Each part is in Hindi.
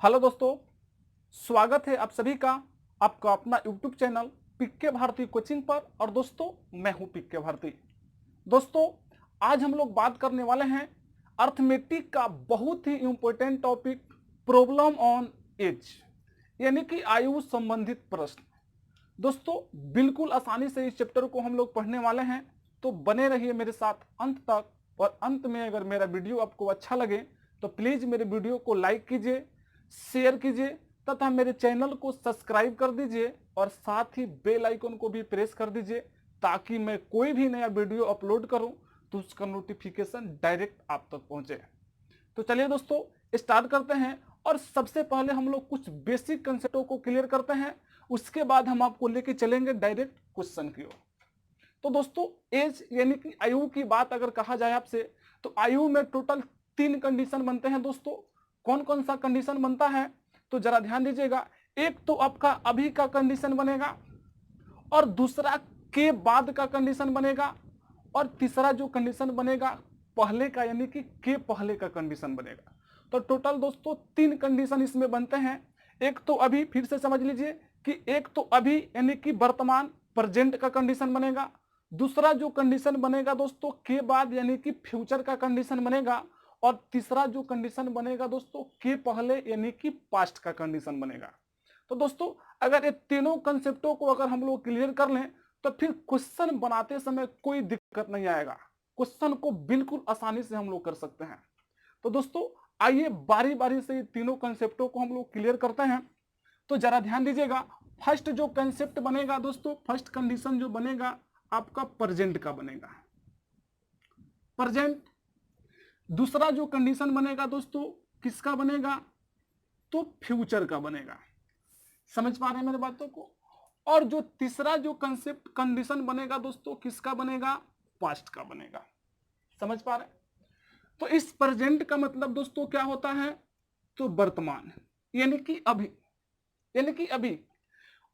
हेलो दोस्तों, स्वागत है आप सभी का आपका अपना YouTube channel PK Bharti coaching पर। और दोस्तों मैं हूं पीके भारती। दोस्तों आज हम लोग बात करने वाले हैं अर्थमेटिक का बहुत ही important topic problem on age, यानी कि आयु संबंधित प्रश्न। दोस्तों बिल्कुल आसानी से इस चैप्टर को हम लोग पढ़ने वाले हैं, तो बने रहिए मेरे साथ अंत तक। और अंत में अगर मेरा वीडियो आपको अच्छा लगे तो प्लीज मेरे वीडियो को लाइक कीजिए, शेयर कीजिए तथा मेरे चैनल को सब्सक्राइब कर दीजिए और साथ ही बेल आइकन को भी प्रेस कर दीजिए, ताकि मैं कोई भी नया वीडियो अपलोड करूं तो उसका नोटिफिकेशन डायरेक्ट आप तक पहुंचे। तो चलिए दोस्तों स्टार्ट करते हैं। और सबसे पहले हम लोग कुछ बेसिक कंसेप्टों को क्लियर करते हैं, उसके बाद हम आपको लेके चलेंगे डायरेक्ट क्वेश्चन की ओर। तो दोस्तों एज यानी कि आयु की बात अगर कहा जाए आपसे, तो आयु में टोटल 3 कंडीशन बनते हैं। दोस्तों कौन कौन सा कंडीशन बनता है तो जरा ध्यान दीजिएगा। एक तो आपका अभी का कंडीशन बनेगा, और दूसरा के बाद का कंडीशन बनेगा, और तीसरा जो कंडीशन बनेगा पहले का, यानी कि के पहले का कंडीशन बनेगा। तो टोटल दोस्तों 3 कंडीशन इसमें बनते हैं। एक तो अभी, फिर से समझ लीजिए कि एक तो अभी यानी कि वर्तमान प्रेजेंट का कंडीशन बनेगा। दूसरा जो कंडीशन बनेगा दोस्तों के बाद यानी कि फ्यूचर का कंडीशन बनेगा। और तीसरा जो कंडीशन बनेगा दोस्तों के पहले यानी कि पास्ट का कंडीशन बनेगा। तो दोस्तों अगर ये तीनों कंसेप्टों को अगर हम लोग क्लियर कर लें तो फिर क्वेश्चन बनाते समय कोई दिक्कत नहीं आएगा। क्वेश्चन को बिल्कुल आसानी से हम लोग कर सकते हैं। तो दोस्तों आइए बारी बारी से ये तीनों कंसेप्टों को हम लोग क्लियर करते हैं। तो जरा ध्यान दीजिएगा, फर्स्ट जो कंसेप्ट बनेगा दोस्तों, फर्स्ट कंडीशन जो बनेगा आपका प्रेजेंट का बनेगा, प्रेजेंट। दूसरा जो कंडीशन बनेगा दोस्तों किसका बनेगा, तो फ्यूचर का बनेगा। समझ पा रहे हैं मेरे बातों को। और जो तीसरा जो कंसेप्ट कंडीशन बनेगा दोस्तों किसका बनेगा, पास्ट का बनेगा। समझ पा रहे हैं। तो इस प्रेजेंट का मतलब दोस्तों क्या होता है, तो वर्तमान यानी कि अभी, यानी कि अभी।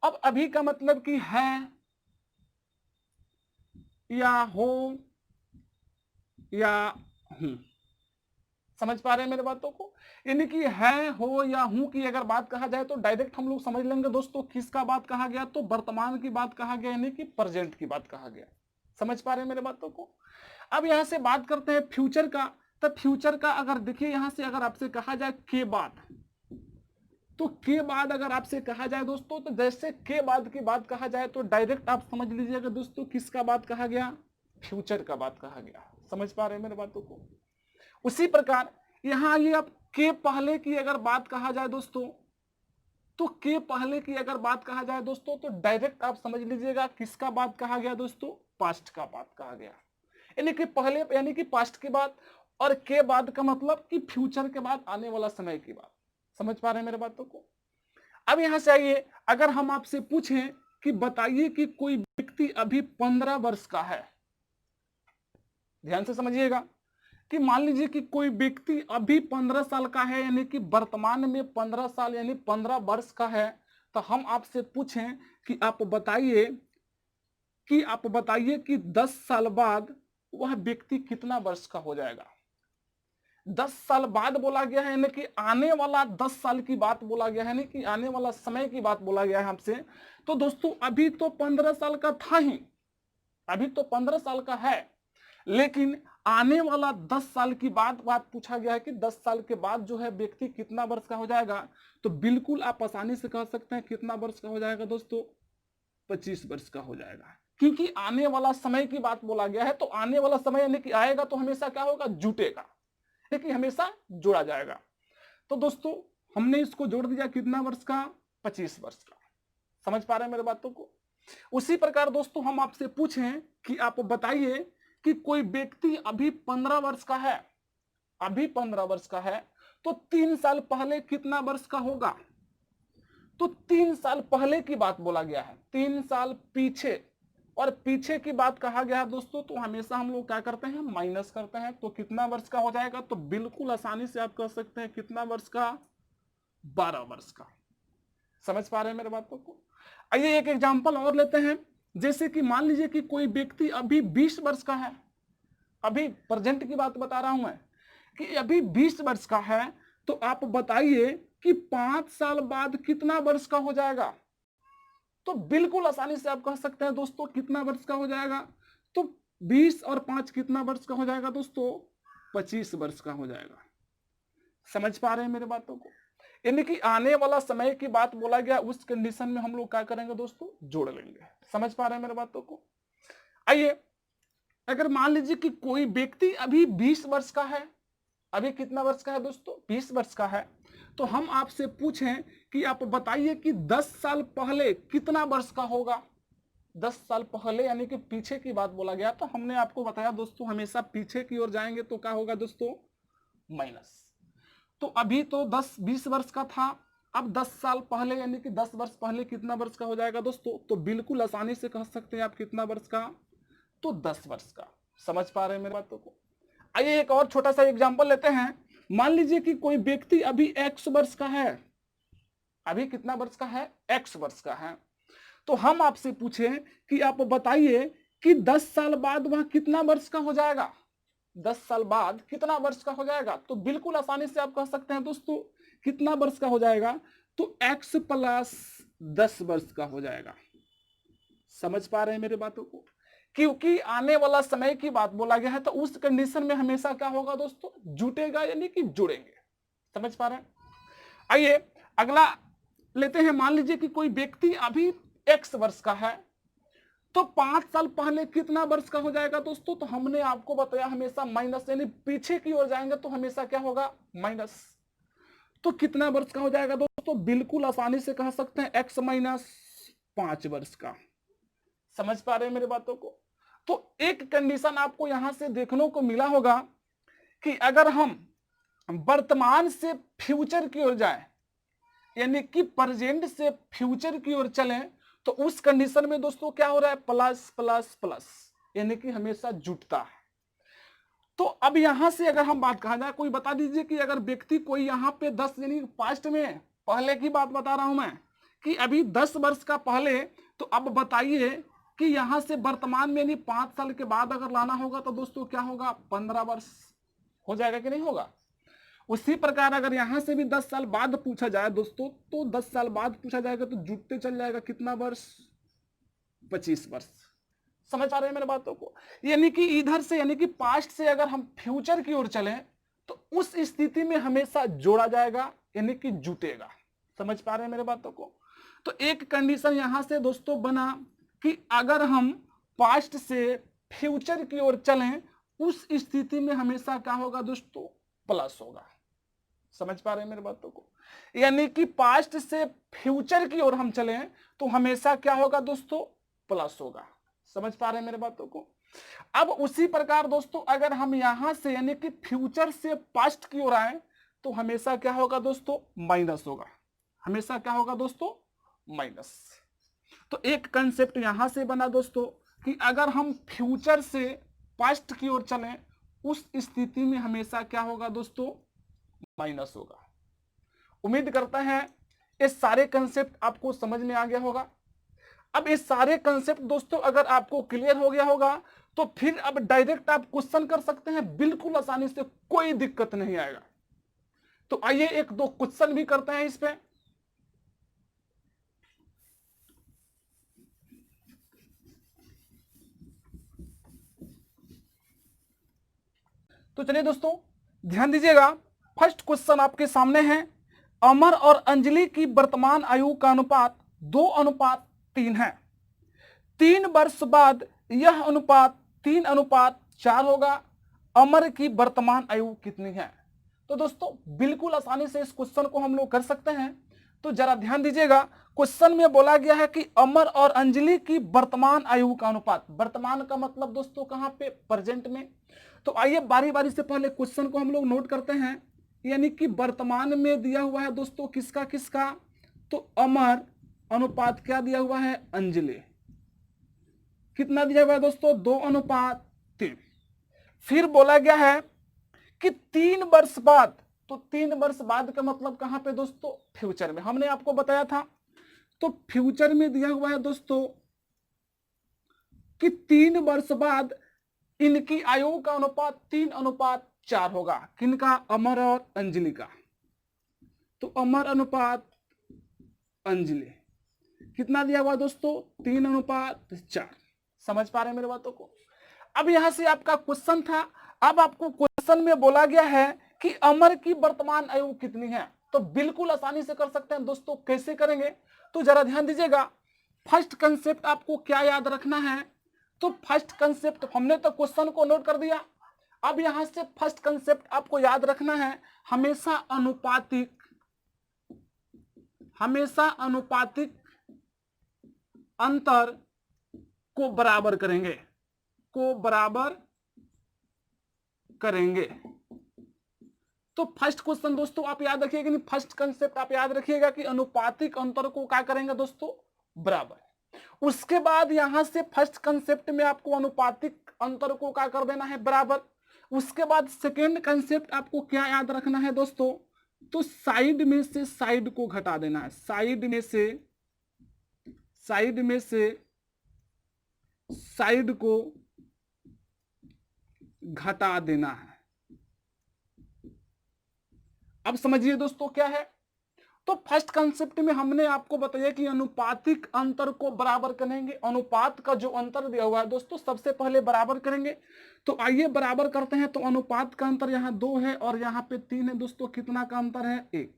अब अभी का मतलब कि है या हो या हूं। समझ पा रहे हैं मेरे बातों को। यानी कि है, हो या हूं की अगर बात कहा जाए तो डायरेक्ट हम लोग समझ लेंगे दोस्तों किसका बात कहा गया, तो वर्तमान की बात कहा गया, यानी कि प्रेजेंट की बात कहा गया। समझ पा रहे हैं मेरे बातों को। अब यहां से बात करते हैं फ्यूचर का। तो फ्यूचर का अगर देखिए यहां से अगर आपसे कहा जाए के बाद, तो के बाद अगर आपसे कहा जाए दोस्तों, तो जैसे के बाद की बात कहा जाए तो डायरेक्ट आप समझ लीजिएगा दोस्तों किसका बात कहा गया, फ्यूचर का बात कहा गया। समझ पा रहे हैं मेरे बातों को। उसी प्रकार यहां ये अब के पहले की अगर बात कहा जाए दोस्तों, तो के पहले की अगर बात कहा जाए दोस्तों, तो डायरेक्ट आप समझ लीजिएगा किसका बात कहा गया दोस्तों, पास्ट का बात कहा गया। यानी कि पहले यानी कि पास्ट की बात, और के बाद का मतलब कि फ्यूचर के बाद आने वाला समय की बात। समझ पा रहे हैं मेरे बातों को। अब यहां से आइए, अगर हम आपसे पूछें कि बताइए कि कोई व्यक्ति अभी 15 वर्ष का है, ध्यान से समझिएगा कि मान लीजिए कि कोई व्यक्ति अभी 15 साल का है, यानी कि वर्तमान में 15 साल यानी 15 वर्ष का है। तो हम आपसे पूछें कि आप बताइए कि 10 साल बाद वह व्यक्ति कितना वर्ष का हो जाएगा। 10 साल बाद बोला गया है, यानी कि आने वाला 10 साल की बात बोला गया है, यानी कि आने वाला समय की बात बोला गया है हमसे। तो दोस्तों अभी तो 15 साल का था ही, अभी तो 15 साल का है, लेकिन आने वाला 10 साल की बात पूछा गया है कि 10 साल के बाद जो है व्यक्ति कितना वर्ष का हो जाएगा। तो बिल्कुल आप आसानी से कह सकते हैं कितना वर्ष का हो जाएगा दोस्तों, 25 वर्ष का हो जाएगा। क्योंकि आने वाला समय की बात बोला गया है, तो आने वाला समय यानी कि आएगा तो हमेशा क्या होगा, जुटेगा, कि हमेशा जोड़ा जाएगा। तो दोस्तों हमने इसको जोड़ दिया कितना वर्ष का, 25 वर्ष का। समझ पा रहे हैं मेरे बातों को। उसी प्रकार दोस्तों हम आपसे पूछें कि आप बताइए कि कोई व्यक्ति अभी 15 वर्ष का है, अभी 15 वर्ष का है, तो 3 साल पहले कितना वर्ष का होगा। तो 3 साल पहले की बात बोला गया है, 3 साल पीछे, और पीछे की बात कहा गया है दोस्तों, तो हमेशा हम लोग क्या करते हैं, माइनस करते हैं। तो कितना वर्ष का हो जाएगा, तो बिल्कुल आसानी से आप कह सकते हैं कितना वर्ष का, 12 वर्ष का। समझ पा रहे हैं मेरे बातों को। आइए एक एग्जांपल और लेते हैं। जैसे कि मान लीजिए कि कोई व्यक्ति अभी 20 वर्ष का है, अभी प्रेजेंट की बात बता रहा हूं मैं कि अभी 20 वर्ष का है। तो आप बताइए कि 5 साल बाद कितना वर्ष का हो जाएगा, तो बिल्कुल आसानी से आप कह सकते हैं दोस्तों कितना वर्ष का हो जाएगा, तो 20 और 5 कितना वर्ष का हो जाएगा दोस्तों, 25 वर्ष का हो जाएगा। समझ पा रहे हैं मेरे बातों को? यानी कि आने वाला समय की बात बोला गया, उस कंडीशन में हम लोग क्या करेंगे दोस्तों, जोड़ लेंगे। समझ पा रहे हैं मेरे बातों को? आइए, अगर मान लीजिए कि कोई व्यक्ति अभी 20 वर्ष का है, अभी कितना वर्ष का है दोस्तों, 20 वर्ष का है, तो हम आपसे पूछें कि आप बताइए कि 10 साल पहले कितना वर्ष का होगा। 10 साल पहले यानी कि पीछे की बात बोला गया, तो हमने आपको बताया दोस्तों हमेशा पीछे की ओर जाएंगे तो क्या होगा दोस्तों, माइनस। तो अभी तो 10-20 वर्ष का था, अब 10 साल पहले यानी कि 10 वर्ष पहले कितना वर्ष का हो जाएगा दोस्तों, तो बिल्कुल आसानी से कह सकते हैं आप कितना वर्ष का, तो 10 वर्ष का। समझ पा रहे हैं मेरी बातों को? आइए एक और छोटा सा एग्जांपल लेते हैं। मान लीजिए कि कोई व्यक्ति अभी x वर्ष का है, अभी कितना वर्ष का है, x वर्ष का है, तो हम आपसे पूछें कि आप बताइए कि 10 साल बाद वह कितना वर्ष का हो जाएगा, 10 साल बाद कितना वर्ष का हो जाएगा, तो बिल्कुल आसानी से आप कह सकते हैं दोस्तों कितना वर्ष का हो जाएगा, तो x प्लस 10 वर्ष का हो जाएगा। समझ पा रहे हैं मेरी बातों को? क्योंकि आने वाला समय की बात बोला गया है, तो उस कंडीशन में हमेशा क्या होगा दोस्तों, जुटेगा यानी कि जुड़ेंगे। समझ पा रहे हैं? आइए अगला लेते हैं। मान लीजिए कि कोई व्यक्ति अभी x वर्ष का है, तो 5 साल पहले कितना वर्ष का हो जाएगा दोस्तों, तो हमने आपको बताया हमेशा माइनस, यानी पीछे की ओर जाएंगे तो हमेशा क्या होगा, माइनस। तो कितना वर्ष का हो जाएगा दोस्तों, बिल्कुल आसानी से कह सकते हैं x माइनस 5 वर्ष का। समझ पा रहे हैं मेरी बातों को? तो एक कंडीशन आपको यहां से देखने को मिला होगा कि अगर हम वर्तमान से फ्यूचर की ओर जाएं, यानी कि प्रेजेंट से फ्यूचर की ओर चलें, तो उस कंडीशन में दोस्तों क्या हो रहा है, प्लस प्लस प्लस, यानी कि हमेशा जुटता है। तो अब यहां से अगर हम बात कहा जाए, कोई बता दीजिए कि अगर व्यक्ति कोई यहां पे 10 यानी पास्ट में, पहले की बात बता रहा हूं मैं कि अभी 10 वर्ष का पहले, तो अब बताइए कि यहां से वर्तमान में यानी 5 साल के बाद अगर लाना होगा तो दोस्तों क्या होगा, 15 वर्ष हो जाएगा कि नहीं होगा। उसी प्रकार अगर यहां से भी 10 साल बाद पूछा जाए दोस्तों, तो 10 साल बाद पूछा जाएगा तो जुटते चल जाएगा कितना वर्ष, 25 वर्ष। समझ आ रहे हैं मेरे बातों को? यानी कि इधर से यानी कि पास्ट से अगर हम फ्यूचर की ओर चलें तो उस स्थिति में हमेशा जोड़ा जाएगा यानी कि जुटेगा। समझ पा रहे हैं मेरे बातों को? तो एक कंडीशन यहां से दोस्तों बना कि अगर हम पास्ट से फ्यूचर की ओर चलें, उस स्थिति में हमेशा क्या होगा दोस्तों, प्लस होगा। समझ पा रहे हैं मेरे बातों को? यानी कि पास्ट से फ्यूचर की ओर हम चलें तो हमेशा क्या होगा दोस्तों, प्लस होगा। समझ पा रहे हैं मेरे बातों को? अब उसी प्रकार दोस्तों अगर हम यहां से यानी कि फ्यूचर से पास्ट की ओर आए तो हमेशा क्या होगा दोस्तों, माइनस होगा। हमेशा क्या होगा दोस्तों, माइनस। तो एक कंसेप्ट यहां से बना दोस्तों कि अगर हम फ्यूचर से पास्ट की ओर चलें, उस स्थिति में हमेशा क्या होगा दोस्तों, माइनस होगा। उम्मीद करता है ये सारे कंसेप्ट आपको समझ में आ गया होगा। अब ये सारे कंसेप्ट दोस्तों अगर आपको क्लियर हो गया होगा तो फिर अब डायरेक्ट आप क्वेश्चन कर सकते हैं बिल्कुल आसानी से, कोई दिक्कत नहीं आएगा। तो आइए एक दो क्वेश्चन भी करते हैं इस पे। तो चलिए दोस्तों ध्यान दीजिएगा, फर्स्ट क्वेश्चन आपके सामने है। अमर और अंजलि की वर्तमान आयु का अनुपात 2:3 है। 3 वर्ष बाद यह अनुपात 3:4 होगा। अमर की वर्तमान आयु कितनी है? तो दोस्तों बिल्कुल आसानी से इस क्वेश्चन को हम लोग कर सकते हैं। तो जरा ध्यान दीजिएगा, क्वेश्चन में बोला गया है कि अमर और अंजलि की वर्तमान आयु का अनुपात, वर्तमान का मतलब दोस्तों कहां पे, प्रेजेंट में। तो आइए बारी बारी से पहले क्वेश्चन को हम लोग नोट करते हैं। यानी कि वर्तमान में दिया हुआ है दोस्तों किसका किसका, तो अमर अनुपात क्या दिया हुआ है, अंजलि। कितना दिया हुआ है दोस्तों, 2:3। फिर बोला गया है कि 3 वर्ष बाद, तो 3 वर्ष बाद का मतलब कहां पे दोस्तों, फ्यूचर में। हमने आपको बताया था, तो फ्यूचर में दिया हुआ है दोस्तों कि 3 वर्ष बाद इनकी आयु का अनुपात 3:4 होगा। किनका, अमर और अंजलि का। तो अमर अनुपात अंजलि कितना दिया हुआ दोस्तों 3:4। समझ पा रहे हैं मेरी बातों को। अब यहां से आपका क्वेश्चन था, अब आपको क्वेश्चन में बोला गया है कि अमर की वर्तमान आयु कितनी है। तो बिल्कुल आसानी से कर सकते हैं दोस्तों। कैसे करेंगे तो जरा ध्यान दीजिएगा। फर्स्ट कंसेप्ट आपको क्या याद रखना है, तो फर्स्ट कंसेप्ट हमने तो क्वेश्चन को नोट कर दिया। अब यहां से फर्स्ट कंसेप्ट आपको याद रखना है, हमेशा अनुपातिक अंतर को बराबर करेंगे। तो फर्स्ट क्वेश्चन दोस्तों आप याद रखिएगा, नहीं फर्स्ट कंसेप्ट आप याद रखिएगा कि अनुपातिक अंतर को क्या करेंगे दोस्तों बराबर। उसके बाद यहां से फर्स्ट कंसेप्ट में आपको अनुपातिक अंतर को क्या कर देना है बराबर। उसके बाद सेकेंड कंसेप्ट आपको क्या याद रखना है दोस्तों, तो साइड में से साइड को घटा देना है। साइड में से साइड को घटा देना है। अब समझिए दोस्तों क्या है, तो फर्स्ट कंसेप्ट में हमने आपको बताया कि अनुपातिक अंतर को बराबर करेंगे। अनुपात का जो अंतर दिया हुआ है दोस्तों सबसे पहले बराबर करेंगे। तो आइए बराबर करते हैं। तो अनुपात का अंतर यहाँ 2 है और यहाँ पे 3 है दोस्तों। कितना का अंतर है 1।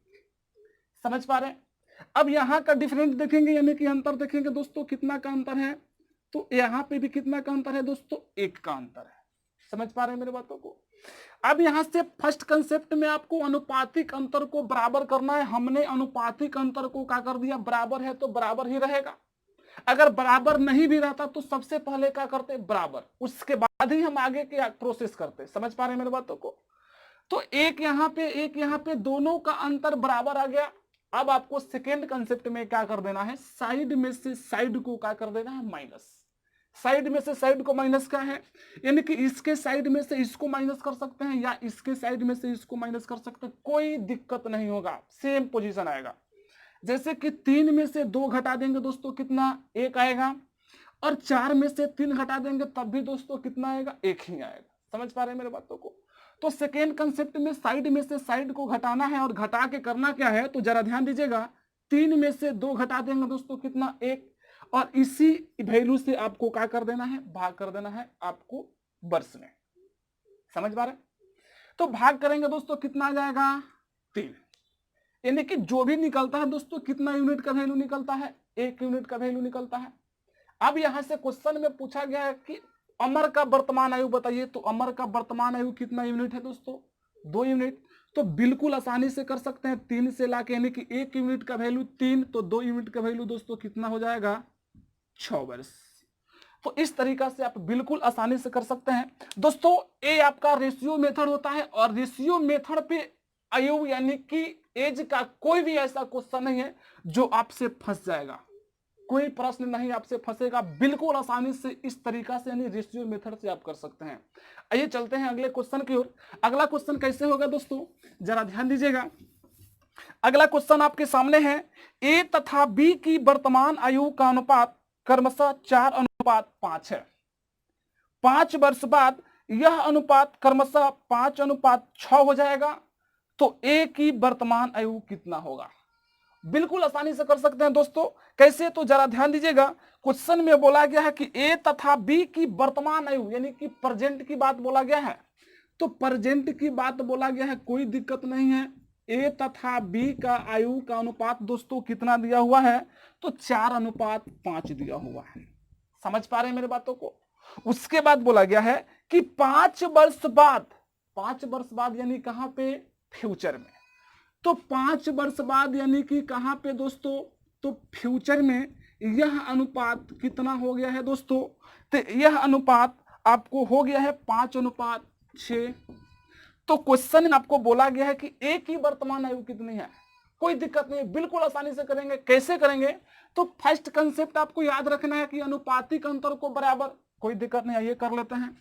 समझ पा रहे हैं। अब यहाँ का डिफरेंस देखेंगे यानी कि अंतर देखेंगे दोस्तों कितना का अंतर है, तो यहाँ पे भी कितना का अंतर है दोस्तों 1 का अंतर है। समझ पा रहे हैं मेरी बातों को। अब यहां से फर्स्ट कंसेप्ट में आपको अनुपातिक अंतर को बराबर करना है। हमने अनुपातिक अंतर को क्या कर दिया, बराबर है तो बराबर ही रहेगा। अगर बराबर नहीं भी रहता तो सबसे पहले क्या करते बराबर, उसके बाद ही हम आगे के प्रोसेस करते। समझ पा रहे हैं मेरी बातों को। तो एक यहाँ पे दोनों का अंतर बराबर आ गया। अब आपको सेकेंड कंसेप्ट में क्या कर देना है, साइड में से साइड को क्या कर देना है माइनस। साइड में से साइड को माइनस का है, यानी कि इसके साइड में से इसको माइनस कर सकते हैं या इसके साइड में से इसको माइनस कर सकते हैं, कोई दिक्कत नहीं होगा, सेम पोजीशन आएगा। जैसे कि 3 में से 2 घटा देंगे दोस्तों कितना 1 आएगा, और 4 में से 3 घटा देंगे तब भी दोस्तों कितना आएगा 1 ही आएगा। समझ पा रहे हैं मेरे बातों को। तो सेकेंड कंसेप्ट में साइड में से साइड को घटाना है, और घटा के करना क्या है तो जरा ध्यान दीजिएगा। 3 में से 2 घटा देंगे दोस्तों कितना 1, और इसी वैल्यू से आपको क्या कर देना है, भाग कर देना है आपको वर्ष में। समझ पा रहे। तो भाग करेंगे दोस्तों कितना आ जाएगा 3, यानी कि जो भी निकलता है दोस्तों कितना यूनिट का वैल्यू निकलता है 1 यूनिट का वैल्यू निकलता है। अब यहां से क्वेश्चन में पूछा गया है कि अमर का वर्तमान आयु बताइए। तो अमर का वर्तमान आयु कितना यूनिट है दोस्तों 2 यूनिट। तो बिल्कुल आसानी से कर सकते हैं 3 से लाके, यानी कि 1 यूनिट का वैल्यू 3 तो 2 यूनिट का वैल्यू दोस्तों कितना हो जाएगा 6 वर्ष। तो इस तरीका से आप बिल्कुल आसानी से कर सकते हैं दोस्तों। ये आपका रेशियो मेथड होता है, और रेशियो मेथड पे आयु यानी कि एज का कोई भी ऐसा क्वेश्चन नहीं है जो आपसे फंस जाएगा। कोई प्रश्न नहीं आपसे फंसेगा, बिल्कुल आसानी से इस तरीका से यानी रेशियो मेथड से आप कर सकते हैं। आइए चलते हैं अगले क्वेश्चन की ओर। अगला क्वेश्चन कैसे होगा दोस्तों जरा ध्यान दीजिएगा। अगला क्वेश्चन आपके सामने है, ए तथा बी की वर्तमान आयु का अनुपात क्रमशः 4:5 है। 5 वर्ष बाद यह अनुपात क्रमशः 5:6 हो जाएगा। तो ए की वर्तमान आयु कितना होगा। बिल्कुल आसानी से कर सकते हैं दोस्तों। कैसे तो जरा ध्यान दीजिएगा। क्वेश्चन में बोला गया है कि ए तथा बी की वर्तमान आयु यानी कि प्रेजेंट की बात बोला गया है। तो प्रेजेंट की बात बोला गया है, कोई दिक्कत नहीं है। ए तथा बी का आयु का अनुपात दोस्तों कितना दिया हुआ है, तो 4:5 दिया हुआ है। समझ पा रहे हैं मेरे बातों को। उसके बाद बोला गया है कि 5 वर्ष बाद यानी कहां पे फ्यूचर में। तो 5 वर्ष बाद यानी कि कहां पे दोस्तों, तो फ्यूचर में यह अनुपात कितना हो गया है दोस्तों, तो यह अनुपात आपको हो गया है 5:6। तो क्वेश्चन में आपको बोला गया है कि ए की वर्तमान आयु कितनी है। कोई दिक्कत नहीं, बिल्कुल आसानी से करेंगे। कैसे करेंगे तो फर्स्ट कंसेप्ट आपको याद रखना है कि अनुपातिक अंतर को बराबर, कोई दिक्कत नहीं है, ये कर लेते हैं।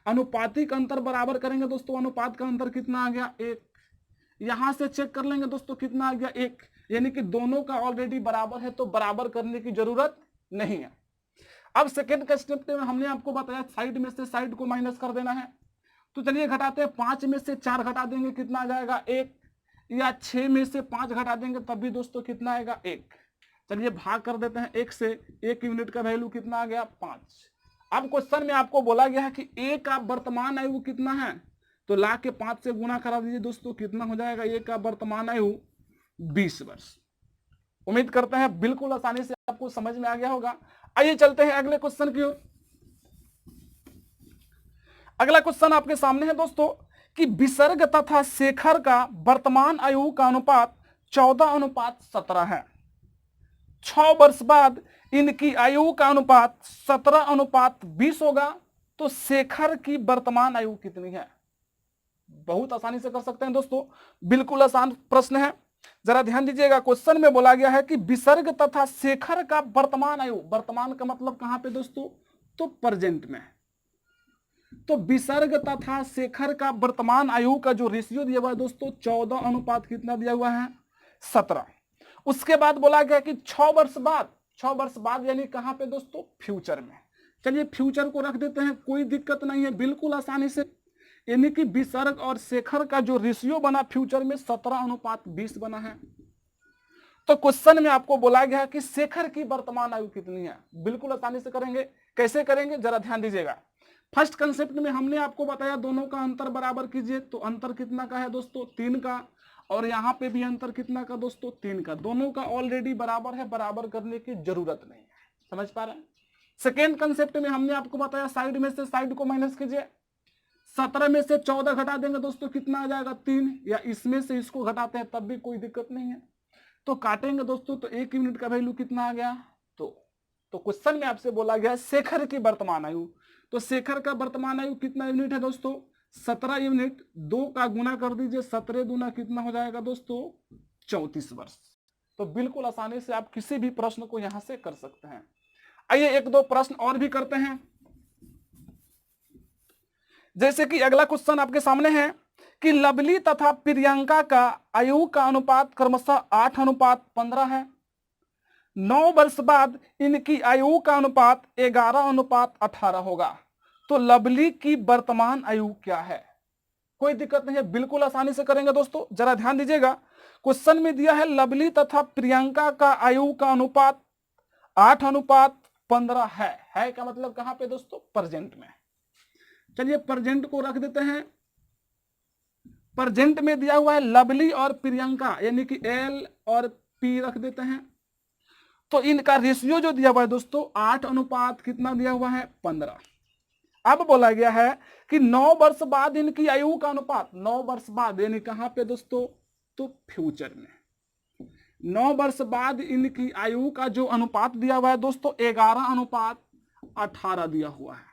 अनुपातिक अंतर बराबर करेंगे दोस्तों। अनुपात का अंतर कितना आ गया 1। यहां से चेक कर लेंगे दोस्तों कितना आ गया 1, यानी कि दोनों का ऑलरेडी बराबर है, तो बराबर करने की जरूरत नहीं है। अब सेकेंड कंसेप्ट में हमने आपको बताया साइड में से साइड को माइनस कर देना है। तो चलिए घटाते हैं, 5 में से 4 घटा देंगे कितना आ जाएगा 1, या 6 में से 5 घटा देंगे तब भी दोस्तों कितना आएगा 1। चलिए भाग कर देते हैं 1 से, 1 यूनिट का वैल्यू कितना आ गया 5। अब क्वेश्चन में आपको बोला गया है कि ए का वर्तमान आयु कितना है, तो ला के 5 से गुना करा दीजिए दोस्तों, कितना हो जाएगा ए का वर्तमान आयु 20 वर्ष। उम्मीद करते हैं बिल्कुल आसानी से आपको समझ में आ गया होगा। आइए चलते हैं अगले क्वेश्चन की ओर। अगला क्वेश्चन आपके सामने है दोस्तों कि विसर्ग तथा शेखर का वर्तमान आयु का अनुपात 14:17 है। 6 वर्ष बाद इनकी आयु का अनुपात 17:20 होगा, तो शेखर की वर्तमान आयु कितनी है? बहुत आसानी से कर सकते हैं दोस्तों, बिल्कुल आसान प्रश्न है। जरा ध्यान दीजिएगा, क्वेश्चन में बोला गया है कि विसर्ग तथा शेखर का वर्तमान आयु, वर्तमान का मतलब कहां पे दोस्तों, तो प्रेजेंट में। तो विसर्ग तथा शेखर का वर्तमान आयु का जो रेशियो दिया हुआ है दोस्तों 14 अनुपात कितना दिया हुआ है 17। उसके बाद बोला गया कि 6 वर्ष बाद, 6 वर्ष बाद यानी कहां पे दोस्तों, फ्यूचर में। चलिए फ्यूचर को रख देते हैं, कोई दिक्कत नहीं है, बिल्कुल आसानी से। यानी कि विसर्ग और शेखर का जो रेशियो बना फ्यूचर में 17:20 बना है। तो क्वेश्चन में आपको बोला गया है कि शेखर की वर्तमान आयु कितनी है। बिल्कुल आसानी से करेंगे, कैसे करेंगे जरा ध्यान दीजिएगा। फर्स्ट कंसेप्ट में हमने आपको बताया दोनों का अंतर बराबर कीजिए, तो अंतर कितना का है दोस्तों 3 का, और यहाँ पे भी अंतर कितना का दोस्तों 3 का। दोनों का ऑलरेडी बराबर है, बराबर करने की जरूरत नहीं है। समझ पा रहे हैं। सेकेंड कंसेप्ट में हमने आपको बताया साइड में से साइड को माइनस कीजिए, 17 में से 14 घटा देंगे दोस्तों कितना आ जाएगा 3, या इसमें से इसको घटाते हैं तब भी कोई दिक्कत नहीं है। तो काटेंगे दोस्तों तो 1 यूनिट का वैल्यू कितना आ गया, तो क्वेश्चन में आपसे बोला गया शेखर की वर्तमान आयु। तो शेखर का वर्तमान आयु कितना यूनिट है दोस्तों 17 यूनिट। 2 का गुना कर दीजिए, 17 दूना कितना हो जाएगा दोस्तों 34 वर्ष। तो बिल्कुल आसानी से आप किसी भी प्रश्न को यहां से कर सकते हैं। आइए 1-2 प्रश्न और भी करते हैं। जैसे कि अगला क्वेश्चन आपके सामने है कि लवली तथा प्रियंका का आयु का अनुपात क्रमशः 8:15 है। 9 वर्ष बाद इनकी आयु का अनुपात 11:18 होगा। तो लवली की वर्तमान आयु क्या है? कोई दिक्कत नहीं है, बिल्कुल आसानी से करेंगे दोस्तों। जरा ध्यान दीजिएगा, क्वेश्चन में दिया है लवली तथा प्रियंका का आयु का अनुपात 8:15 है का मतलब कहां पे दोस्तों, प्रेजेंट में। चलिए प्रेजेंट को रख देते हैं। प्रेजेंट में दिया हुआ है लवली और प्रियंका, यानी कि एल और पी रख देते हैं। तो इनका रेशियो जो दिया हुआ है दोस्तों 8 अनुपात कितना दिया हुआ है 15। अब बोला गया है कि 9 वर्ष बाद इनकी आयु का अनुपात, 9 वर्ष बाद यानी कहां पे दोस्तों, तो फ्यूचर में। 9 वर्ष बाद इनकी आयु का जो अनुपात दिया हुआ है दोस्तों 11:18 दिया हुआ है।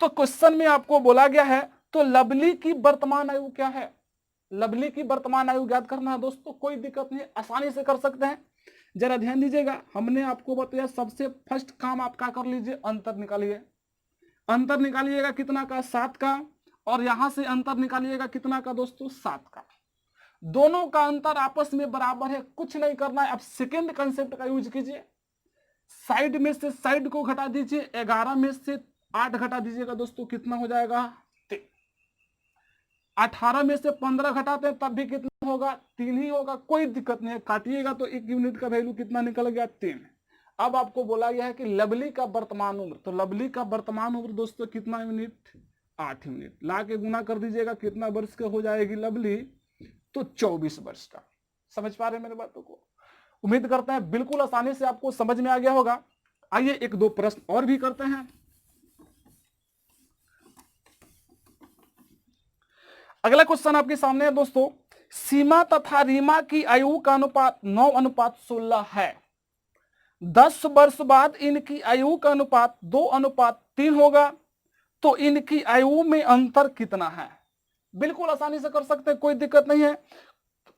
तो क्वेश्चन में आपको बोला गया है तो लवली की वर्तमान आयु क्या है? लवली की वर्तमान आयु ज्ञात करना है दोस्तों, कोई दिक्कत नहीं, आसानी से कर सकते हैं। जरा ध्यान दीजिएगा, हमने आपको बताया सबसे फर्स्ट काम आप क्या कर लीजिए, अंतर निकालिए। अंतर निकालिएगा कितना का 7 का, और यहां से अंतर निकालिएगा कितना का दोस्तों 7 का। दोनों का अंतर आपस में बराबर है, कुछ नहीं करना है। अब सेकेंड कंसेप्ट का यूज कीजिए, साइड में से साइड को घटा दीजिए, 11 में से 8 घटा दीजिएगा दोस्तों कितना हो जाएगा 3। 18 में से 15 घटाते हैं तब भी कितना होगा 3 ही होगा, कोई दिक्कत नहीं है। काटिएगा तो 1 यूनिट का वैल्यू कितना निकल गया 3। अब आपको बोला गया है कि लवली का वर्तमान उम्र, तो लवली का वर्तमान उम्र दोस्तों कितना यूनिट 8 यूनिट। ला के गुना कर दीजिएगा कितना वर्ष का हो जाएगी लवली, तो 24 वर्ष का। समझ पा रहे हैं मेरे बातों को? उम्मीद करते हैं बिल्कुल आसानी से आपको समझ में आ गया होगा। आइए 1-2 प्रश्न और भी करते हैं। अगला क्वेश्चन आपके सामने है दोस्तों, सीमा तथा रीमा की आयु का अनुपात 9:16 है। 10 वर्ष बाद इनकी आयु का अनुपात 2:3 होगा। तो इनकी आयु में अंतर कितना है? बिल्कुल आसानी से कर सकते हैं, कोई दिक्कत नहीं है।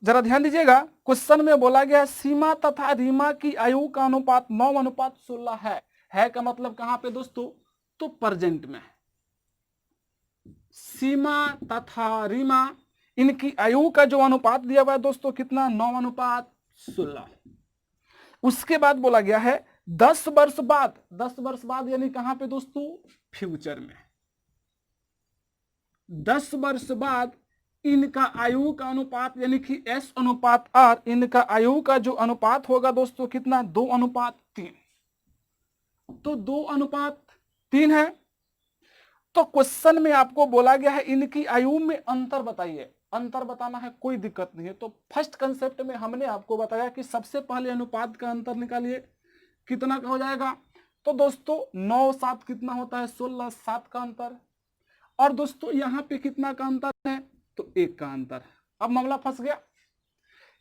जरा ध्यान दीजिएगा, क्वेश्चन में बोला गया सीमा तथा रीमा की आयु का अनुपात 9:16 है का मतलब कहां पे दोस्तों, तो प्रेजेंट में। सीमा तथा रीमा इनकी आयु का जो अनुपात दिया हुआ है दोस्तों कितना 9:16। उसके बाद बोला गया है 10 वर्ष बाद, 10 वर्ष बाद यानी कहां पे दोस्तों, फ्यूचर में। 10 वर्ष बाद इनका आयु का अनुपात यानी कि S अनुपात R, इनका आयु का जो अनुपात होगा दोस्तों कितना, 2:3। तो 2:3 है। तो क्वेश्चन में आपको बोला गया है इनकी आयु में अंतर बताइए, अंतर बताना है, कोई दिक्कत नहीं है। तो फर्स्ट कंसेप्ट में हमने आपको बताया कि सबसे पहले अनुपात का अंतर निकालिए, कितना का हो जाएगा। तो दोस्तों 9 7 कितना होता है, 16, 7 का अंतर। और दोस्तों यहाँ पे कितना का अंतर है, तो 1 का अंतर। अब मामला फंस गया,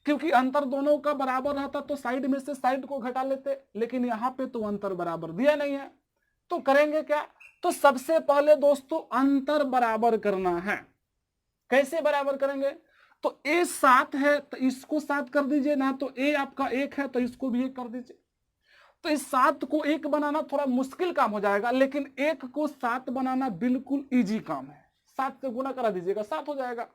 क्योंकि अंतर दोनों का बराबर रहता तो साइड में से साइड को घटा लेते, लेकिन यहाँ पे तो अंतर बराबर दिया नहीं है। तो करेंगे क्या, तो सबसे पहले दोस्तों अंतर बराबर करना है। कैसे बराबर करेंगे, तो a 7 है तो इसको 7 कर दीजिए ना, तो a आपका 1 है तो इसको भी 1 कर दीजिए। तो इस 7 को 1 बनाना थोड़ा मुश्किल काम हो जाएगा, लेकिन 1 को 7 बनाना बिल्कुल इजी काम है। 7 से गुना करा दीजिएगा, 7 हो जाएगा।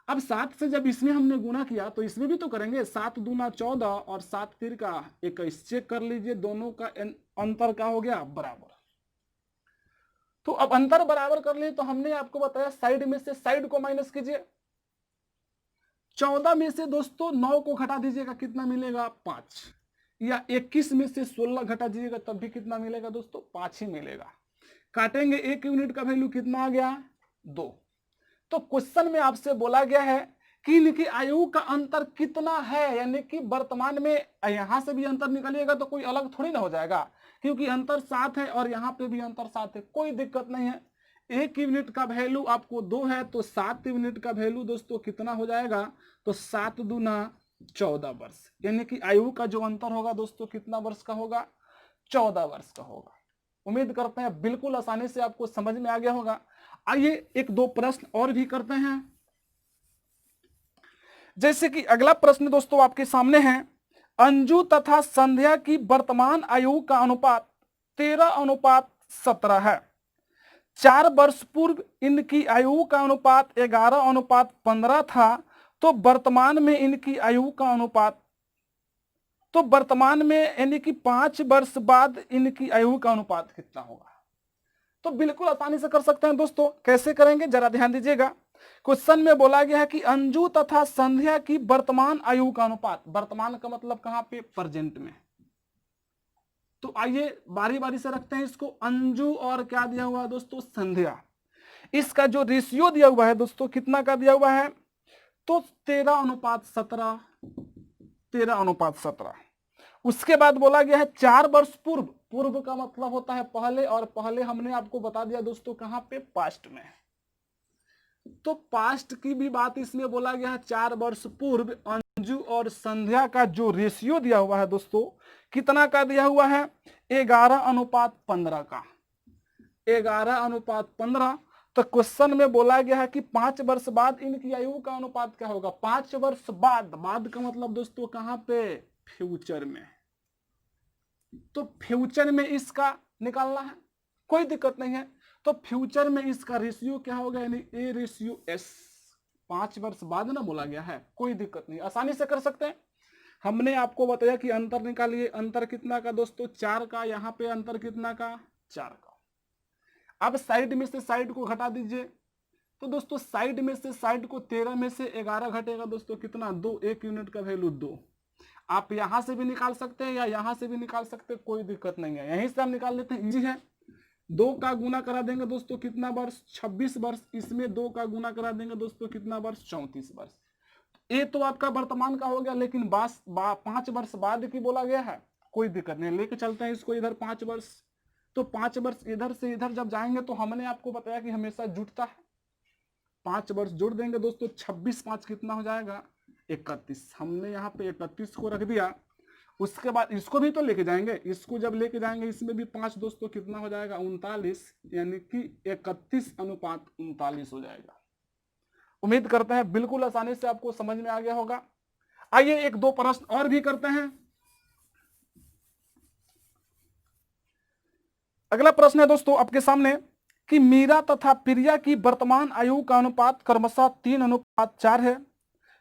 अब 7 से जब इसमें हमने गुना किया तो इसमें भी तो करेंगे, 7 दूना 14 और 7 3 का 21। चेक कर लीजिए, दोनों का अंतर का हो गया बराबर। तो अब अंतर बराबर कर लिए, तो हमने आपको बताया साइड में से साइड को माइनस कीजिए। 14 में से दोस्तों 9 को घटा दीजिएगा, कितना मिलेगा, 5। या 21 में से 16 घटा दीजिएगा तब भी कितना मिलेगा दोस्तों, 5 ही मिलेगा। काटेंगे 1 यूनिट का वैल्यू कितना आ गया, 2। तो क्वेश्चन में आपसे बोला गया है कि इनकी आयु का अंतर कितना है, यानी कि वर्तमान में यहां से भी अंतर निकालिएगा तो कोई अलग थोड़ी ना हो जाएगा, क्योंकि अंतर 7 है और यहाँ पे भी अंतर 7 है, कोई दिक्कत नहीं है। 1 यूनिट का वैल्यू आपको 2 है तो 7 यूनिट का वैल्यू दोस्तों कितना हो जाएगा, तो 7 दूना 14 वर्ष, यानी कि आयु का जो अंतर होगा दोस्तों कितना वर्ष का होगा, 14 वर्ष का होगा। उम्मीद करते हैं बिल्कुल आसानी से आपको समझ में आ गया होगा। आइए एक दो प्रश्न और भी करते हैं। जैसे कि अगला प्रश्न दोस्तों आपके सामने है, अंजू तथा संध्या की वर्तमान आयु का अनुपात 13:17 है। 4 वर्ष पूर्व इनकी आयु का अनुपात 11:15 था। तो वर्तमान में इनकी आयु का अनुपात, तो वर्तमान में यानी कि 5 वर्ष बाद इनकी आयु का अनुपात कितना होगा। तो बिल्कुल आसानी से कर सकते हैं दोस्तों। कैसे करेंगे जरा ध्यान दीजिएगा। क्वेश्चन में बोला गया है कि अंजू तथा संध्या की वर्तमान आयु का अनुपात, वर्तमान का मतलब कहां पे, प्रेजेंट में। तो आइए बारी बारी से रखते हैं इसको। अंजू और क्या दिया हुआ है दोस्तों, संध्या। इसका जो रेशियो दिया हुआ है दोस्तों कितना का दिया हुआ है, तो 13:17, 13:17। उसके बाद बोला गया है 4 वर्ष पूर्व, पूर्व का मतलब होता है पहले, और पहले हमने आपको बता दिया दोस्तों कहां पे, पास्ट में। तो पास्ट की भी बात इसमें बोला गया है। 4 वर्ष पूर्व अंजू और संध्या का जो रेशियो दिया हुआ है दोस्तों कितना का दिया हुआ है, 11:15 का, 11:15। तो क्वेश्चन में बोला गया है कि 5 वर्ष बाद इनकी आयु का अनुपात क्या होगा, 5 वर्ष बाद, बाद का मतलब दोस्तों कहां पे, फ्यूचर में। तो फ्यूचर में इसका निकालना है, कोई दिक्कत नहीं है। तो फ्यूचर में इसका रेशियो क्या होगा, यानी A/S। 5 वर्ष बाद ना बोला गया है, कोई दिक्कत नहीं, आसानी से कर सकते हैं। हमने आपको बताया कि अंतर निकालिए, अंतर कितना का दोस्तों, 4 का। यहाँ पे अंतर कितना का, 4 का। अब साइड में से साइड को घटा दीजिए। तो दोस्तों साइड में से साइड को 13 में से 11 घटेगा दोस्तों कितना, 2। 1 यूनिट का वैल्यू 2। आप यहां से भी निकाल सकते हैं या यहां से भी निकाल सकते हैं, कोई दिक्कत नहीं है। यहीं से हम निकाल लेते हैं, इजी है। 2 का गुना करा देंगे दोस्तों कितना वर्ष, 26 वर्ष। इसमें 2 का गुना करा देंगे दोस्तों कितना वर्ष, 34 वर्ष। ये तो आपका वर्तमान का हो गया, लेकिन 5 वर्ष बाद की बोला गया है, कोई दिक्कत नहीं, लेके चलते हैं इसको इधर 5 वर्ष। तो 5 वर्ष इधर से इधर जब जाएंगे तो हमने आपको बताया कि हमेशा जुड़ता है। 5 वर्ष जोड़ देंगे दोस्तों, 26 5 कितना हो जाएगा, 31। हमने यहाँ पे 31 को रख दिया। उसके बाद इसको भी तो लेके जाएंगे, इसको जब लेके जाएंगे इसमें भी 5 दोस्तों कितना हो जाएगा, 39, यानी कि 31:39 हो जाएगा। उम्मीद करते हैं बिल्कुल आसानी से आपको समझ में आ गया होगा। आइए एक दो प्रश्न और भी करते हैं। अगला प्रश्न है दोस्तों आपके सामने कि मीरा तथा प्रिया की वर्तमान आयु का अनुपात क्रमशः 3:4 है।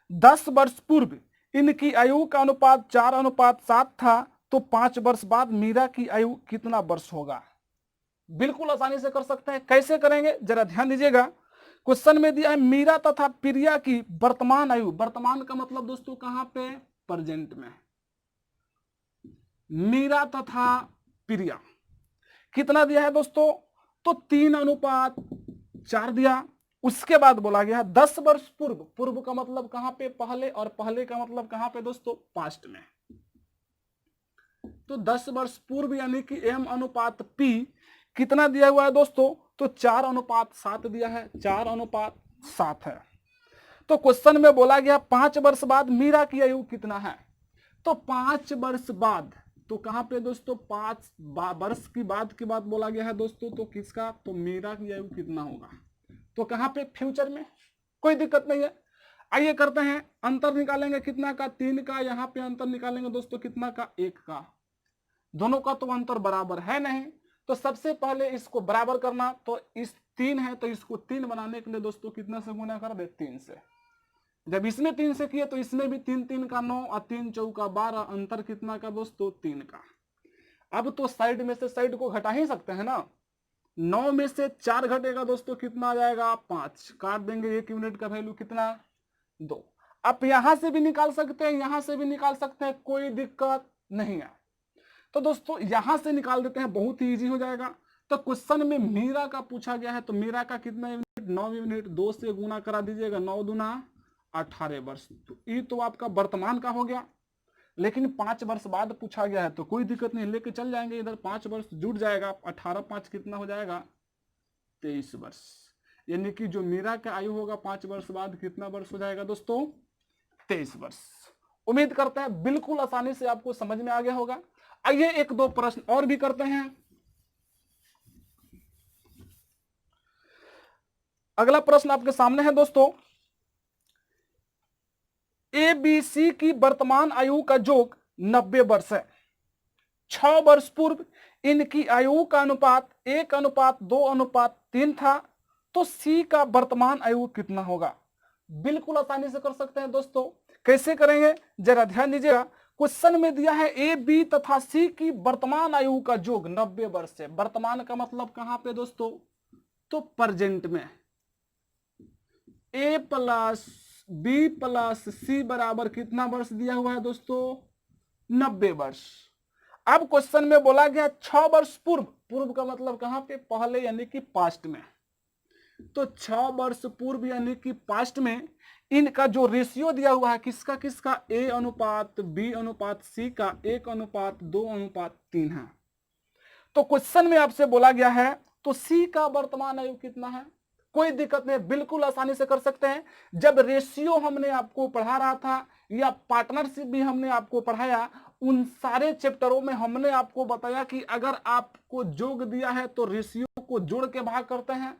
10 वर्ष पूर्व इनकी आयु का अनुपात 4:7 था। तो 5 वर्ष बाद मीरा की आयु कितना वर्ष होगा। बिल्कुल आसानी से कर सकते हैं। कैसे करेंगे जरा ध्यान दीजिएगा। क्वेश्चन में दिया है मीरा तथा प्रिया की वर्तमान आयु, वर्तमान का मतलब दोस्तों कहां पे, प्रेजेंट में। मीरा तथा प्रिया कितना दिया है दोस्तों, तो 3:4 दिया। उसके बाद बोला गया है 10 वर्ष पूर्व, पूर्व का मतलब कहां पे, पहले, और पहले का मतलब कहां पे दोस्तों, पास्ट में। तो 10 वर्ष पूर्व यानी कि M/P कितना दिया हुआ है दोस्तों, तो 4:7 दिया है, 4:7 है। तो क्वेश्चन में बोला गया 5 वर्ष बाद मीरा की आयु कितना है, तो 5 वर्ष बाद, तो कहां पे दोस्तों, 5 वर्ष की बात बोला गया है दोस्तों, तो किसका, तो मीरा की आयु कितना होगा, तो कहां पे, फ्यूचर में। कोई दिक्कत नहीं है। आइए करते हैं, अंतर निकालेंगे कितना का, 3 का। यहां पे अंतर निकालेंगे दोस्तों कितना का, 1 का। दोनों का तो अंतर बराबर है नहीं, तो सबसे पहले इसको बराबर करना, तो इस 3 है तो इसको 3 बनाने के लिए दोस्तों कितना से गुना कर दे, 3 से। जब इसमें 3 से किए तो इसमें भी 3, 3 का 9 और 3 चौका 12, अंतर कितना का दोस्तों, 3 का। अब तो साइड में से साइड को घटा ही सकते हैं ना, 9 में से 4 घटेगा दोस्तों कितना आ जाएगा, 5, काट देंगे, 1 यूनिट का वैल्यू कितना, 2। आप यहां से भी निकाल सकते हैं, यहां से भी निकाल सकते हैं, कोई दिक्कत नहीं है। तो दोस्तों यहां से निकाल देते हैं, बहुत ही इजी हो जाएगा। तो क्वेश्चन में मीरा का पूछा गया है, तो मीरा का कितना यूनिट, 9 यूनिट, 2 से गुना करा दीजिएगा, 9 दूना 18 वर्ष। तो ये तो आपका वर्तमान का हो गया, लेकिन 5 वर्ष बाद पूछा गया है तो कोई दिक्कत नहीं, लेके चल जाएंगे इधर, 5 वर्ष जुड़ जाएगा, 18 5 कितना हो जाएगा, 23 वर्ष। यानी कि जो मीरा का आयु होगा 5 वर्ष बाद कितना वर्ष हो जाएगा दोस्तों, 23 वर्ष। उम्मीद करते हैं बिल्कुल आसानी से आपको समझ में आ गया होगा। आइए 1-2 प्रश्न और भी करते हैं। अगला प्रश्न आपके सामने है दोस्तों, ABC की वर्तमान आयु का योग 90 वर्ष है। 6 वर्ष पूर्व इनकी आयु का अनुपात 1:2:3 था, तो C का वर्तमान आयु कितना होगा। बिल्कुल आसानी से कर सकते हैं दोस्तों। कैसे करेंगे जरा ध्यान दीजिएगा। क्वेश्चन में दिया है A, B तथा C की वर्तमान आयु का योग 90 वर्ष है। वर्तमान का मतलब कहां पे दोस्तों, तो प्रेजेंट में। A + B + C बराबर कितना वर्ष दिया हुआ है दोस्तों, 90 वर्ष। अब क्वेश्चन में बोला गया 6 वर्ष पूर्व, पूर्व का मतलब कहां पे, पहले यानी कि पास्ट में। तो 6 वर्ष पूर्व यानी कि पास्ट में इनका जो रेशियो दिया हुआ है किसका किसका, A/B/C का 1:2:3 है। तो क्वेश्चन में आपसे बोला गया है तो C का वर्तमान आयु कितना है। कोई दिक्कत नहीं, बिल्कुल आसानी से कर सकते हैं। जब रेशियो हमने आपको पढ़ा रहा था या पार्टनरशिप भी हमने आपको पढ़ाया, उन सारे चैप्टरों में हमने आपको बताया कि अगर आपको योग दिया है तो रेशियो को जोड़ के भाग करते हैं,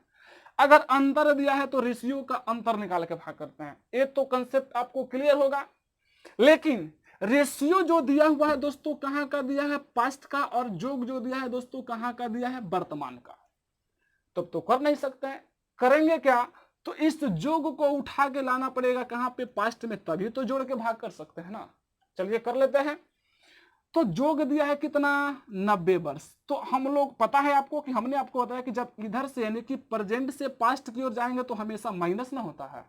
अगर अंतर दिया है तो रेशियो का अंतर निकाल के भाग करते हैं। ये तो कंसेप्ट आपको क्लियर होगा। लेकिन रेशियो जो दिया हुआ है दोस्तों कहां का दिया है, पास्ट का, और योग जो दिया है दोस्तों कहां का दिया है, वर्तमान का। तब तो कर नहीं सकते हैं। करेंगे क्या, तो इस योग को उठा के लाना पड़ेगा कहां पे, पास्ट में, तभी तो जोड़ के भाग कर सकते हैं ना। चलिए कर लेते हैं। तो योग दिया है कितना, 90 वर्ष। तो हम लोग पता है आपको कि हमने आपको बताया कि जब इधर से यानी कि प्रेजेंट से पास्ट की ओर जाएंगे तो हमेशा माइनस ना होता है,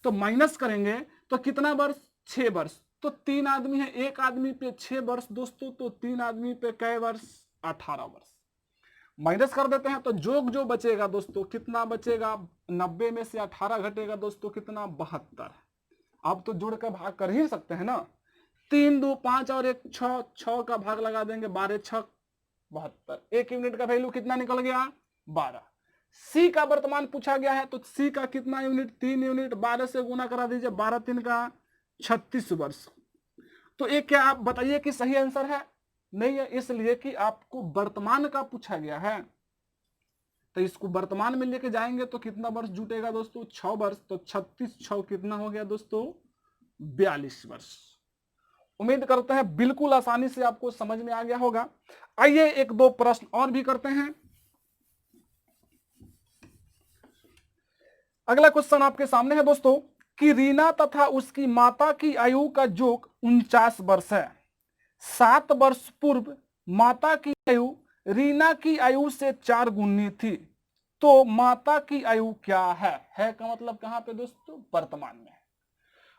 तो माइनस करेंगे तो कितना वर्ष, 6 वर्ष। तो 3 आदमी है, 1 आदमी पे 6 वर्ष दोस्तों, तो 3 आदमी पे कै वर्ष, 18 वर्ष। माइनस कर देते हैं तो योग जो बचेगा दोस्तों कितना बचेगा, 90 में से 18 घटेगा दोस्तों कितना, 72। अब तो जोड़ कर भाग कर ही सकते हैं ना। 3 2 5 और 1 6, 6 का भाग लगा देंगे, 12 6 72। 1 यूनिट का वैल्यू कितना निकल गया, 12। सी का वर्तमान पूछा गया है तो सी का कितना यूनिट, 3 यूनिट, 12 से गुना करा दीजिए, 12 3 का 36 वर्ष। तो ये क्या आप बताइए कि सही आंसर है, नहीं है, इसलिए कि आपको वर्तमान का पूछा गया है। तो इसको वर्तमान में लेके जाएंगे तो कितना वर्ष जुटेगा दोस्तों, 6 वर्ष। तो 36 6 कितना हो गया दोस्तों, 42 वर्ष। उम्मीद करते हैं बिल्कुल आसानी से आपको समझ में आ गया होगा। आइए 1-2 प्रश्न और भी करते हैं। अगला क्वेश्चन आपके सामने है दोस्तों कि रीना तथा उसकी माता की आयु का योग 49 वर्ष है। 7 वर्ष पूर्व माता की आयु रीना की आयु से 4 गुनी थी, तो माता की आयु क्या है का मतलब कहां पे दोस्तों, वर्तमान में।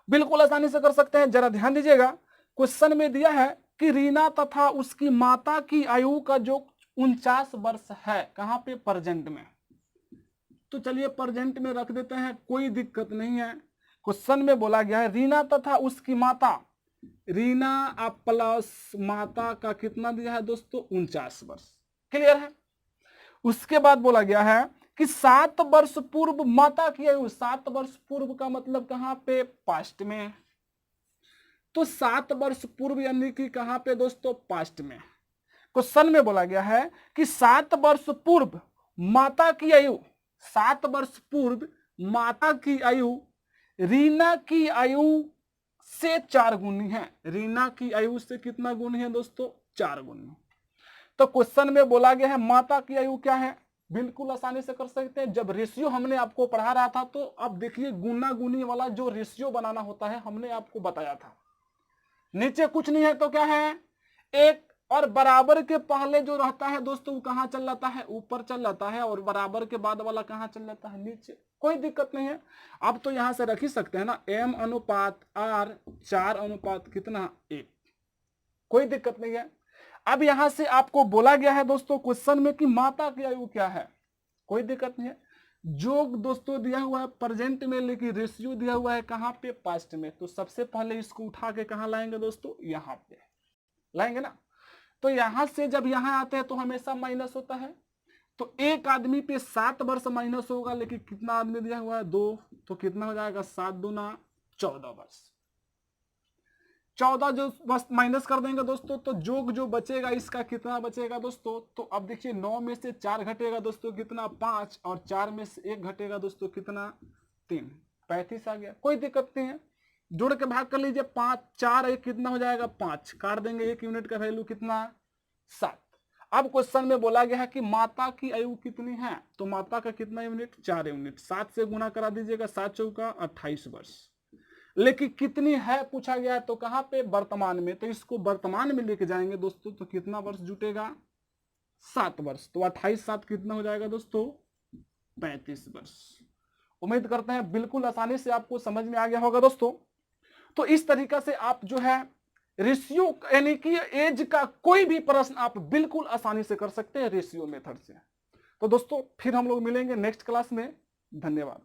बिल्कुल आसानी से कर सकते हैं, जरा ध्यान दीजिएगा। क्वेश्चन में दिया है कि रीना तथा उसकी माता की आयु का जो 49 वर्ष है, कहां पे, प्रेजेंट में। तो चलिए प्रेजेंट में रख देते हैं, कोई दिक्कत नहीं है। क्वेश्चन में बोला गया है रीना तथा उसकी माता, रीना प्लस माता का कितना दिया है दोस्तों, 49 वर्ष। क्लियर है। उसके बाद बोला गया है कि 7 वर्ष पूर्व माता की आयु, 7 वर्ष पूर्व का मतलब कहां पे, पास्ट में। तो 7 वर्ष पूर्व यानी कि कहां पे दोस्तों, पास्ट में। क्वेश्चन में बोला गया है कि 7 वर्ष पूर्व माता की आयु, 7 वर्ष पूर्व माता की आयु रीना की आयु से 4 गुनी है। रीना की आयु से कितना गुनी है दोस्तों, 4 गुनी। तो क्वेश्चन में बोला गया है माता की आयु क्या है, बिल्कुल आसानी से कर सकते हैं। जब रेशियो हमने आपको पढ़ा रहा था, तो अब देखिए गुना गुनी वाला जो रेशियो बनाना होता है, हमने आपको बताया था। नीचे कुछ नहीं है तो क्या है, एक, और बराबर के पहले जो रहता है दोस्तों वो कहां चल जाता है, ऊपर चल जाता है, और बराबर के बाद वाला कहां चल जाता है, नीचे। कोई दिक्कत नहीं है। अब तो यहां से रख ही सकते हैं ना, m अनुपात r, 4 अनुपात कितना, 1। कोई दिक्कत नहीं है। अब यहां से आपको बोला गया है दोस्तों क्वेश्चन में कि माता की आयु क्या है, कोई दिक्कत नहीं है। जो दोस्तों दिया हुआ है प्रेजेंट में, लेकिन रेशियो दिया हुआ है कहां पे, पास्ट में। तो सबसे पहले इसको उठा के कहां लाएंगे दोस्तों, यहां पे लाएंगे ना। तो यहां से जब यहां आते हैं तो हमेशा माइनस होता है। तो एक आदमी पे 7 वर्ष माइनस होगा, लेकिन कितना आदमी दिया हुआ है, 2। तो कितना हो जाएगा, 7 दूना 14 वर्ष। 14 जो बस माइनस कर देंगे दोस्तों, तो जो बचेगा इसका कितना बचेगा दोस्तों। तो अब देखिए 9 में से 4 घटेगा दोस्तों, कितना, 5, और 4 में से 1 घटेगा दोस्तों, कितना, 3, 35 आ गया। कोई दिक्कत नहीं है, जोड़ के भाग कर लीजिए। 5, 4, 1 कितना हो जाएगा, 5, काट देंगे। 1 यूनिट का वैल्यू कितना, 7। अब क्वेश्चन में बोला गया है कि माता की आयु कितनी है, तो माता का कितना यूनिट, 4 यूनिट। 7 से गुना करा दीजिएगा, 7 चौका 28 वर्ष। लेकिन कितनी है पूछा गया है, तो कहां पे, वर्तमान में। तो इसको वर्तमान में लेके जाएंगे दोस्तों, तो कितना वर्ष जुटेगा, 7 वर्ष। तो 28 7 कितना हो जाएगा दोस्तों, 35 वर्ष। उम्मीद करते हैं बिल्कुल आसानी से आपको समझ में आ गया होगा दोस्तों। तो इस तरीका से आप जो है रेशियो यानी कि एज का कोई भी प्रश्न आप बिल्कुल आसानी से कर सकते हैं रेशियो मेथड से। तो दोस्तों फिर हम लोग मिलेंगे नेक्स्ट क्लास में। धन्यवाद।